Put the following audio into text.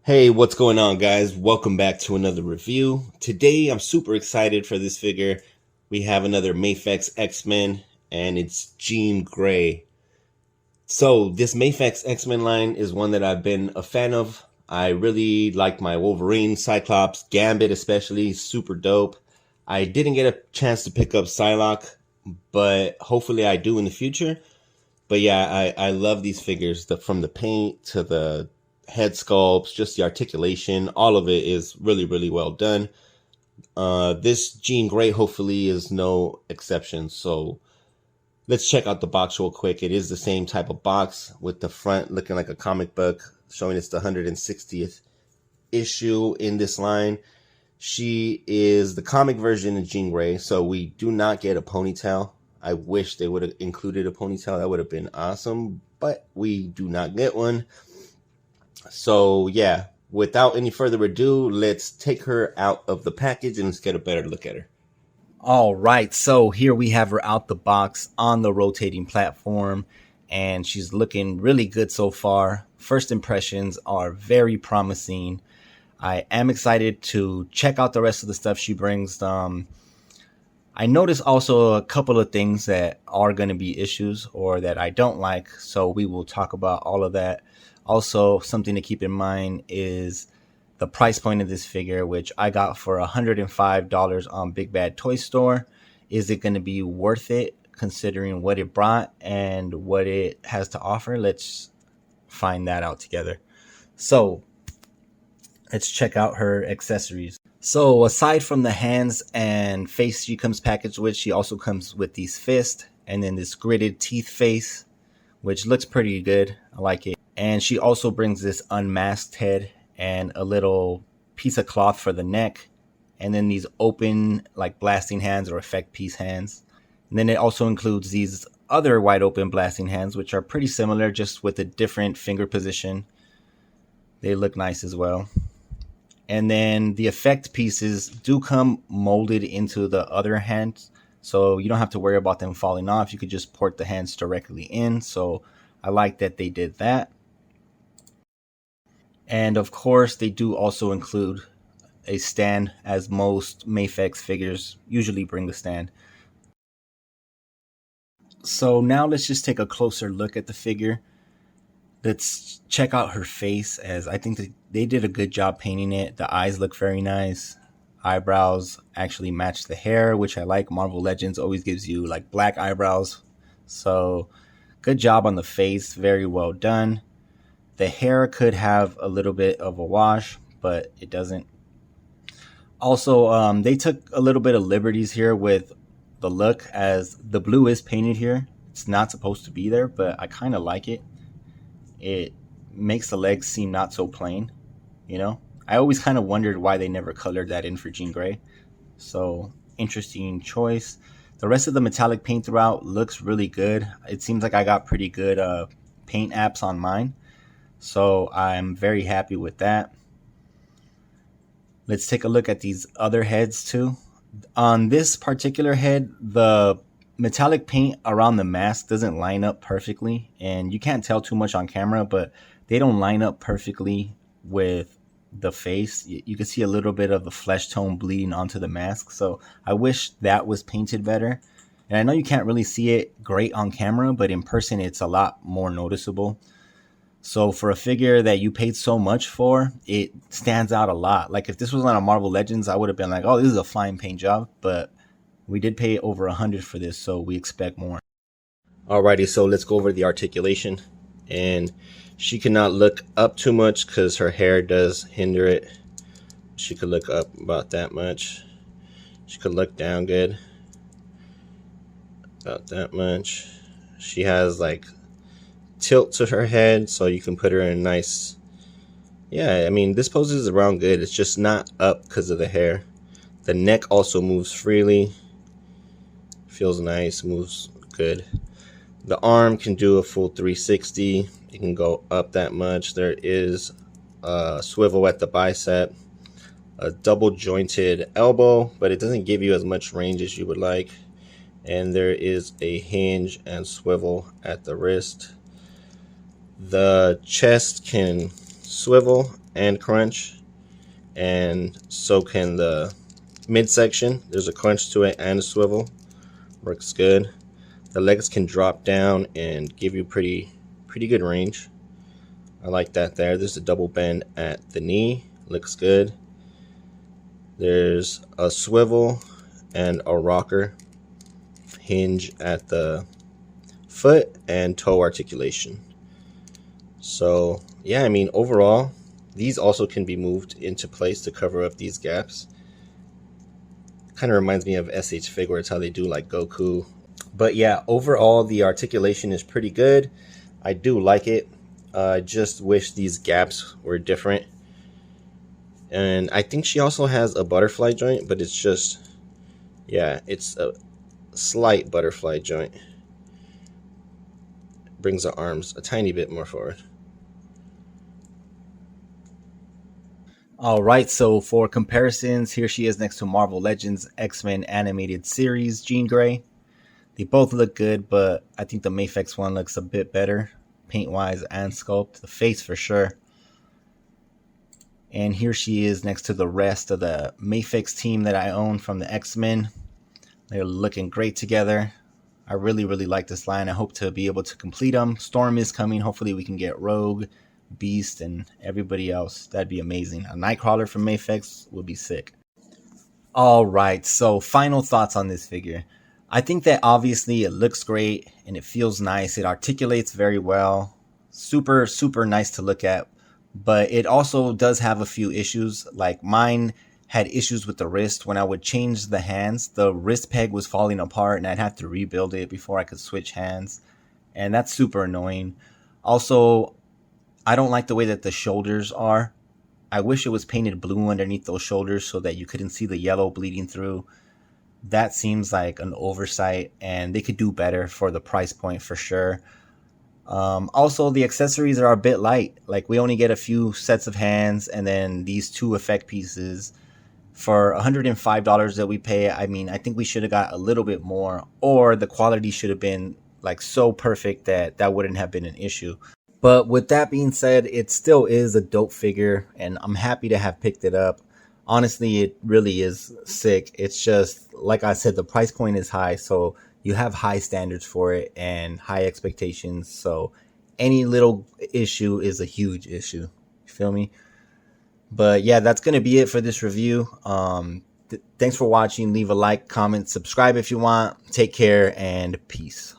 Hey, what's going on, guys? Welcome back to another review. Today, I'm super excited for this figure. We have another Mafex X-Men, and it's Jean Grey. So, this Mafex X-Men line is one that I've been a fan of. I really like my Wolverine, Cyclops, Gambit especially, super dope. I didn't get a chance to pick up Psylocke, but hopefully I do in the future. But yeah, I love these figures. From the paint to the head sculpts, just the articulation, all of it is really, really well done. This Jean Grey hopefully is no exception. So let's check out the box real quick. It is the same type of box with the front looking like a comic book, showing it's the 160th issue in this line. She is the comic version of Jean Grey, so we do not get a ponytail. I wish they would have included a ponytail. That would have been awesome, but we do not get one. So yeah, without any further ado, let's take her out of the package and let's get a better look at her. All right, so here we have her out the box on the rotating platform, and she's looking really good so far. First impressions are very promising. I am excited to check out the rest of the stuff she brings. I noticed also a couple of things that are going to be issues or that I don't like, so we will talk about all of that. Also, something to keep in mind is the price point of this figure, which I got for $105 on Big Bad Toy Store. Is it going to be worth it considering what it brought and what it has to offer? Let's find that out together. So let's check out her accessories. So aside from the hands and face she comes packaged with, she also comes with these fists and then this gridded teeth face, which looks pretty good. I like it. And she also brings this unmasked head and a little piece of cloth for the neck, and then these open like blasting hands or effect piece hands. And then it also includes these other wide open blasting hands, which are pretty similar, just with a different finger position. They look nice as well. And then the effect pieces do come molded into the other hands, so you don't have to worry about them falling off. You could just port the hands directly in. So I like that they did that. And of course, they do also include a stand, as most Mafex figures usually bring the stand. So now let's just take a closer look at the figure. Let's check out her face, as I think that they did a good job painting it. The eyes look very nice. Eyebrows actually match the hair, which I like. Marvel Legends always gives you like black eyebrows. So good job on the face. Very well done. The hair could have a little bit of a wash, but it doesn't. Also, they took a little bit of liberties here with the look, as the blue is painted here. It's not supposed to be there, but I kind of like it. It makes the legs seem not so plain, you know? I always kind of wondered why they never colored that in for Jean Grey. So, interesting choice. The rest of the metallic paint throughout looks really good. It seems like I got pretty good paint apps on mine. So I'm very happy with that. Let's take a look at these other heads too. On this particular head, the metallic paint around the mask doesn't line up perfectly, and you can't tell too much on camera, but they don't line up perfectly with the face. You can see a little bit of the flesh tone bleeding onto the mask, so I wish that was painted better. And I know you can't really see it great on camera, but in person it's a lot more noticeable. So for a figure that you paid so much for, it stands out a lot. Like if this was on a Marvel Legends, I would have been like, oh, this is a fine paint job. But we did pay over $100 for this, so we expect more. Alrighty, so let's go over the articulation. And she cannot look up too much because her hair does hinder it. She could look up about that much. She could look down good. About that much. She has like tilt to her head, so you can put her in nice. Yeah, I mean, this poses around good. It's just not up because of the hair. The neck also moves freely. Feels nice, moves good. The arm can do a full 360. It can go up that much. There is a swivel at the bicep, a double jointed elbow, but it doesn't give you as much range as you would like. And there is a hinge and swivel at the wrist. The chest can swivel and crunch, and so can the midsection. There's a crunch to it and a swivel. Works good. The legs can drop down and give you pretty good range. I like that there. There's a double bend at the knee. Looks good. There's a swivel and a rocker hinge at the foot and toe articulation. So yeah, I mean, overall, these also can be moved into place to cover up these gaps. Kind of reminds me of SH Figure. It's how they do like Goku. But yeah, overall, the articulation is pretty good. I do like it. I just wish these gaps were different. And I think she also has a butterfly joint, but it's just, yeah, it's a slight butterfly joint. Brings the arms a tiny bit more forward. All right, so for comparisons, here she is next to Marvel Legends X-Men animated series, Jean Grey. They both look good, but I think the Mafex one looks a bit better, paint-wise and sculpt. The face for sure. And here she is next to the rest of the Mafex team that I own from the X-Men. They're looking great together. I really like this line. I hope to be able to complete them. Storm is coming. Hopefully we can get Rogue, Beast, and everybody else. That'd be amazing. A Nightcrawler from Mafex would be sick. All right, so final thoughts on this figure. I think that obviously it looks great and it feels nice. It articulates very well. Super nice to look at. But it also does have a few issues. Like mine had issues with the wrist. When I would change the hands, the wrist peg was falling apart and I'd have to rebuild it before I could switch hands. And that's super annoying. Also, I don't like the way that the shoulders are. I wish it was painted blue underneath those shoulders so that you couldn't see the yellow bleeding through. That seems like an oversight, and they could do better for the price point for sure. Also, the accessories are a bit light. Like we only get a few sets of hands and then these two effect pieces for $105 that we pay. I mean, I think we should have got a little bit more, or the quality should have been like so perfect that that wouldn't have been an issue. But with that being said, it still is a dope figure and I'm happy to have picked it up. Honestly, it really is sick. It's just, like I said, the price point is high. So you have high standards for it and high expectations. So any little issue is a huge issue. You feel me? But yeah, that's going to be it for this review. Thanks for watching. Leave a like, comment, subscribe if you want. Take care and peace.